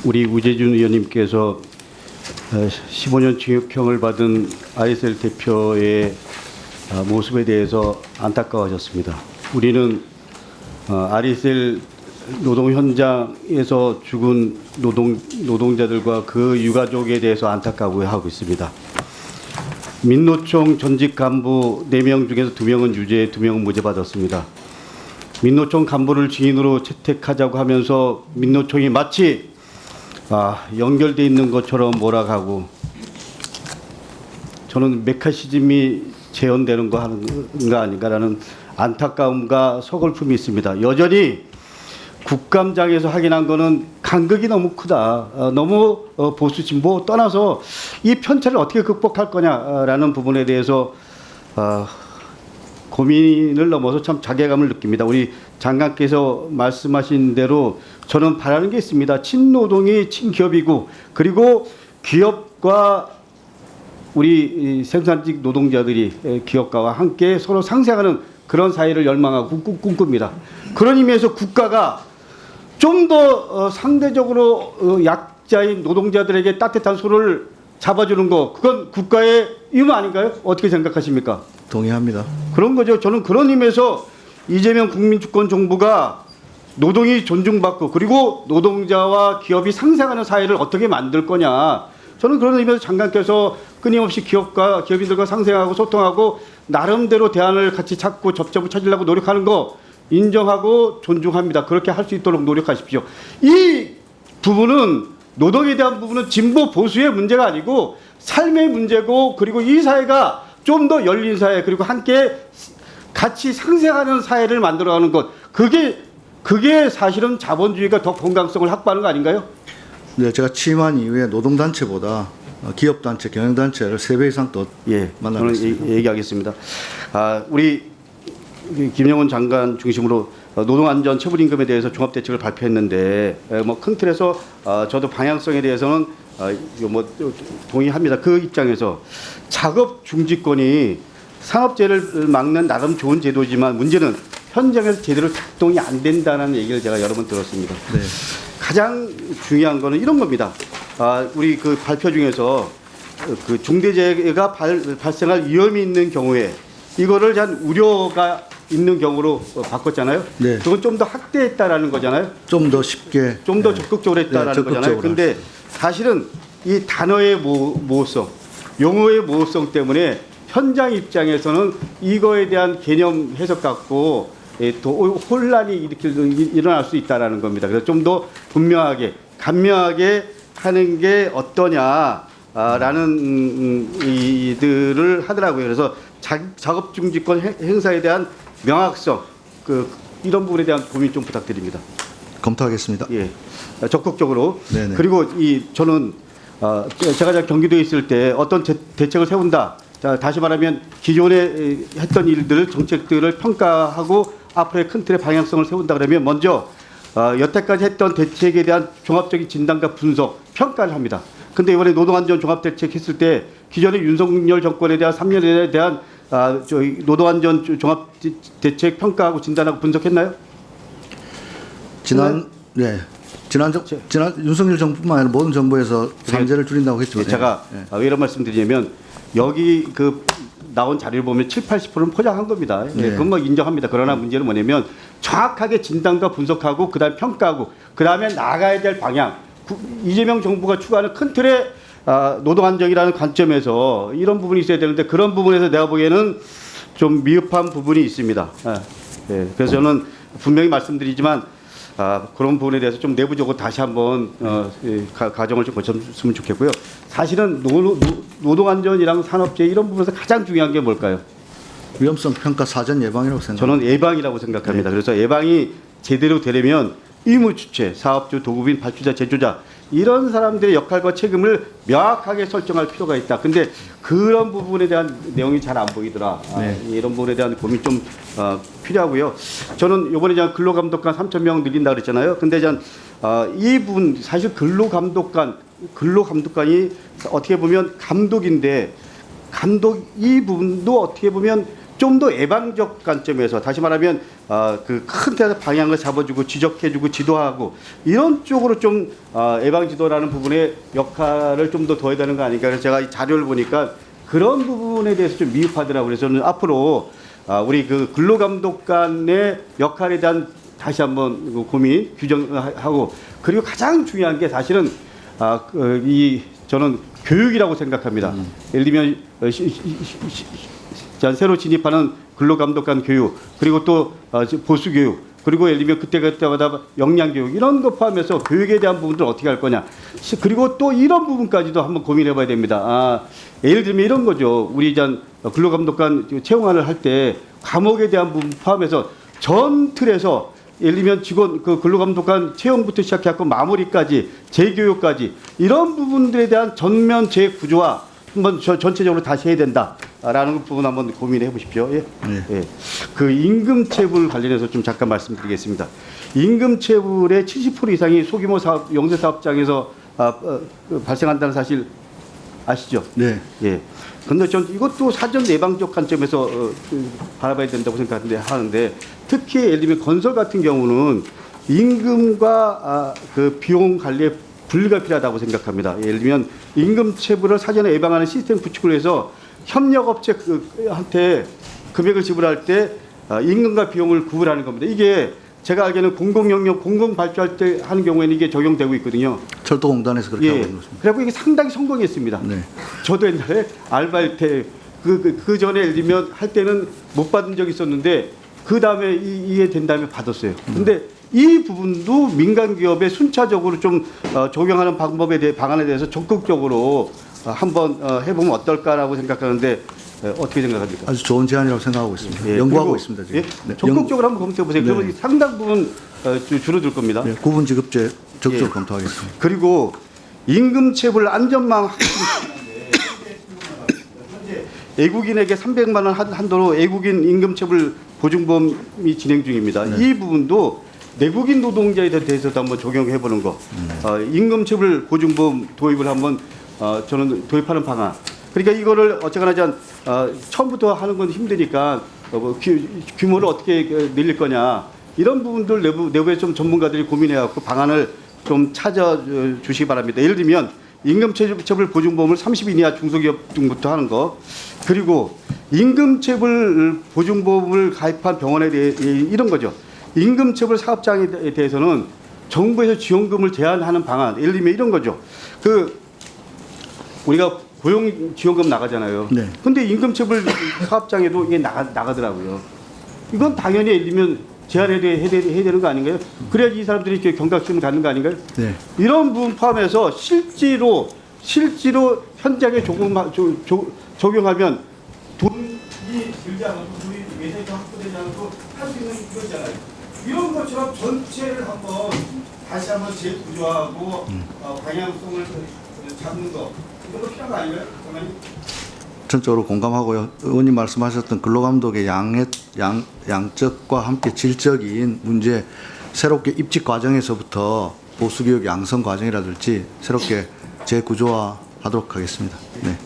우리 우재준 의원님께서 15년 징역형을 받은 ISL 대표의 모습에 대해서 안타까워하셨습니다. 우리는 ISL 노동 현장에서 죽은 노동자들과 그 유가족에 대해서 안타까워하고 있습니다. 민노총 전직 간부 4명 중에서 2명은 유죄, 2명은 무죄 받았습니다. 민노총 간부를 증인으로 채택하자고 하면서 민노총이 마치 연결돼 있는 것처럼 몰아가고, 저는 메카시즘이 재현되는 거 아닌가라는 안타까움과 서글픔이 있습니다. 여전히 국감장에서 확인한 거는 간극이 너무 크다. 너무 보수 진보 떠나서 이 편차를 어떻게 극복할 거냐라는 부분에 대해서 고민을 넘어서 참 자괴감을 느낍니다. 우리 장관께서 말씀하신 대로 저는 바라는 게 있습니다. 친노동이 친기업이고, 그리고 기업과 우리 생산직 노동자들이 기업가와 함께 서로 상생하는 그런 사회를 열망하고 꿈꿉니다. 그런 의미에서 국가가 좀 더 상대적으로 약자인 노동자들에게 따뜻한 손을 잡아주는 거, 그건 국가의 의무 아닌가요? 어떻게 생각하십니까? 동의합니다. 그런 거죠. 저는 그런 의미에서 이재명 국민주권 정부가 노동이 존중받고, 그리고 노동자와 기업이 상생하는 사회를 어떻게 만들 거냐. 저는 그런 의미에서 장관께서 끊임없이 기업과 기업인들과 상생하고 소통하고 나름대로 대안을 같이 찾고 접점을 찾으려고 노력하는 거 인정하고 존중합니다. 그렇게 할 수 있도록 노력하십시오. 이 부분은, 노동에 대한 부분은 진보 보수의 문제가 아니고 삶의 문제고, 그리고 이 사회가 좀 더 열린 사회, 그리고 함께 같이 상생하는 사회를 만들어가는 것, 그게 사실은 자본주의가 더 건강성을 확보하는 거 아닌가요? 네, 제가 취임한 이후에 노동단체보다 기업단체, 경영단체를 3배 이상 더 만나고 있습니다. 저는 얘기하겠습니다. 우리 김영훈 장관 중심으로 노동안전 처분임금에 대해서 종합대책을 발표했는데, 뭐 큰 틀에서 저도 방향성에 대해서는 동의합니다. 그 입장에서 작업 중지권이 산업재해를 막는 나름 좋은 제도지만 문제는 현장에서 제대로 작동이 안 된다는 얘기를 제가 여러 번 들었습니다. 네. 가장 중요한 거는 이런 겁니다. 우리 그 발표 중에서 그 중대재해가 발생할 위험이 있는 경우에 이거를 한 우려가 있는 경우로 바꿨잖아요. 네. 그건 좀 더 확대했다라는 거잖아요. 좀 더 쉽게, 좀 더 적극적으로 했다라는 거잖아요. 그런데 사실은 이 단어의 모호성, 용어의 모호성 때문에 현장 입장에서는 이거에 대한 개념 해석 갖고 또 혼란이 일어날 수 있다라는 겁니다. 그래서 좀 더 분명하게, 간명하게 하는 게 어떠냐라는 이들을 하더라고요. 그래서 작업 중지권 행사에 대한 명확성, 이런 부분에 대한 고민 좀 부탁드립니다. 검토하겠습니다. 예, 적극적으로. 네네. 그리고 저는 제가 경기도에 있을 때 어떤 대책을 세운다. 자, 다시 말하면 기존에 했던 일들, 정책들을 평가하고 앞으로의 큰 틀의 방향성을 세운다 그러면 먼저 여태까지 했던 대책에 대한 종합적인 진단과 분석, 평가를 합니다. 근데 이번에 노동안전 종합대책 했을 때 기존의 윤석열 정권에 대한 3년에 대한 노동안전 종합대책 평가하고 진단하고 분석했나요? 지난 윤석열 정부뿐만 아니라 모든 정부에서 산재를 줄인다고 했죠. 제가 왜 이런 말씀 드리냐면, 여기 나온 자료를 보면 70~80%는 포장한 겁니다. 네. 그건 뭐 인정합니다. 그러나 문제는 뭐냐면 정확하게 진단과 분석하고 그다음 평가하고 그다음에 나가야 될 방향, 이재명 정부가 추구하는 큰 틀의 노동안정이라는 관점에서 이런 부분이 있어야 되는데, 그런 부분에서 내가 보기에는 좀 미흡한 부분이 있습니다. 그래서 저는 분명히 말씀드리지만 그런 부분에 대해서 좀 내부적으로 다시 한번 과정을 좀 거쳤으면 좋겠고요. 사실은 노동안전이랑 산업재해 이런 부분에서 가장 중요한 게 뭘까요? 위험성 평가 사전 예방이라고 생각합니다. 저는 예방이라고 생각합니다. 그래서 예방이 제대로 되려면 의무 주체, 사업주, 도급인, 발주자, 제조자 이런 사람들의 역할과 책임을 명확하게 설정할 필요가 있다. 근데 그런 부분에 대한 내용이 잘 안 보이더라. 이런 부분에 대한 고민 좀 필요하고요. 저는 이번에 근로감독관 3,000명 늘린다 그랬잖아요. 근데 이 부분 사실 근로감독관이 어떻게 보면 감독인데, 감독 이 부분도 어떻게 보면 좀 더 예방적 관점에서 다시 말하면 그 큰 방향을 잡아주고 지적해주고 지도하고 이런 쪽으로 좀 예방 지도라는 부분의 역할을 좀 더 둬야 되는 거 아닌가. 그래서 제가 이 자료를 보니까 그런 부분에 대해서 좀 미흡하더라고요. 그래서 저는 앞으로 우리 그 근로감독관의 역할에 대한 다시 한번 고민 규정하고 그리고 가장 중요한 게 사실은 저는 교육이라고 생각합니다. 예를 들면 새로 진입하는 근로감독관 교육 그리고 또 보수 교육 그리고 예를 들면 그때마다 역량 교육 이런 거 포함해서 교육에 대한 부분들을 어떻게 할 거냐 그리고 또 이런 부분까지도 한번 고민해봐야 됩니다. 예를 들면 이런 거죠. 우리 근로감독관 채용안을 할 때 과목에 대한 부분 포함해서 전 틀에서 예를 들면 직원 근로감독관 채용부터 시작해서 마무리까지 재교육까지 이런 부분들에 대한 전면 재구조화 한번 전체적으로 다시 해야 된다라는 부분 한번 고민해 보십시오. 예. 네. 예. 그 임금체불 관련해서 좀 잠깐 말씀드리겠습니다. 임금체불의 70% 이상이 소규모 사업, 영세 사업장에서 발생한다는 사실 아시죠? 네. 예. 근데 전 이것도 사전 예방적 관점에서 바라봐야 된다고 하는데 특히 예를 들면 건설 같은 경우는 임금과 그 비용 관리에 분리가 필요하다고 생각합니다. 예를 들면 임금 체불을 사전에 예방하는 시스템 구축을 해서 협력업체한테 금액을 지불할 때 임금과 비용을 구분하는 겁니다. 이게 제가 알기에는 공공영역 공공발주할 때 하는 경우에는 이게 적용되고 있거든요. 철도공단에서 그렇게 하고 예. 있는 것입니다. 그래고 이게 상당히 성공했습니다. 네. 저도 옛날에 알바할 때 그 전에 예를 들면 할 때는 못 받은 적이 있었는데 그 다음에 이해된 다음에 받았어요. 근데 이 부분도 민간 기업에 순차적으로 좀 적용하는 방안에 대해서 적극적으로 한번 해보면 어떨까라고 생각하는데 어떻게 생각합니까? 아주 좋은 제안이라고 생각하고 있습니다. 예, 연구하고 그리고, 있습니다. 지금. 예? 네. 적극적으로 한번 검토해 보세요. 네. 그러면 상당 부분 줄어들 겁니다. 네. 구분지급제 적극적으로 예. 검토하겠습니다. 그리고 임금체불 안전망 현재 외국인에게 300만 원 한도로 외국인 임금체불 보증보험이 진행 중입니다. 네. 이 부분도 내국인 노동자에 대해서도 한번 적용해 보는 거. 임금체불 보증보험 도입을 한번 저는 도입하는 방안. 그러니까 이거를 어쨌거나 처음부터 하는 건 힘드니까 규모를 어떻게 늘릴 거냐 이런 부분들 내부에 좀 전문가들이 고민해갖고 방안을 좀 찾아 주시기 바랍니다. 예를 들면 임금체불 보증보험을 30인 이하 중소기업 등부터 하는 거 그리고 임금체불 보증보험을 가입한 병원에 대해 이런 거죠. 임금체불 사업장에 대해서는 정부에서 지원금을 제한하는 방안 예를 들면 이런 거죠. 우리가 고용지원금 나가잖아요. 네. 근데 임금체불 사업장에도 이게 나가더라고요. 이건 당연히 예를 들면 제한해야 되는 거 아닌가요? 그래야 이 사람들이 이렇게 경각심을 갖는 거 아닌가요? 네. 이런 부분 포함해서 실제로 현장에 적용하면 돈이 들지 않아도 돈이 외세에서 확보되지 않아도 할 수 있는 이거잖아요. 이런 것처럼 전체를 다시 한번 재구조하고 방향성을 잡는 거 이것도 필요한 거 아닌가요? 장관님? 전적으로 공감하고요. 의원님 말씀하셨던 근로감독의 양적과 함께 질적인 문제 새롭게 입직 과정에서부터 보수교육 양성 과정이라든지 새롭게 재구조화하도록 하겠습니다. 네.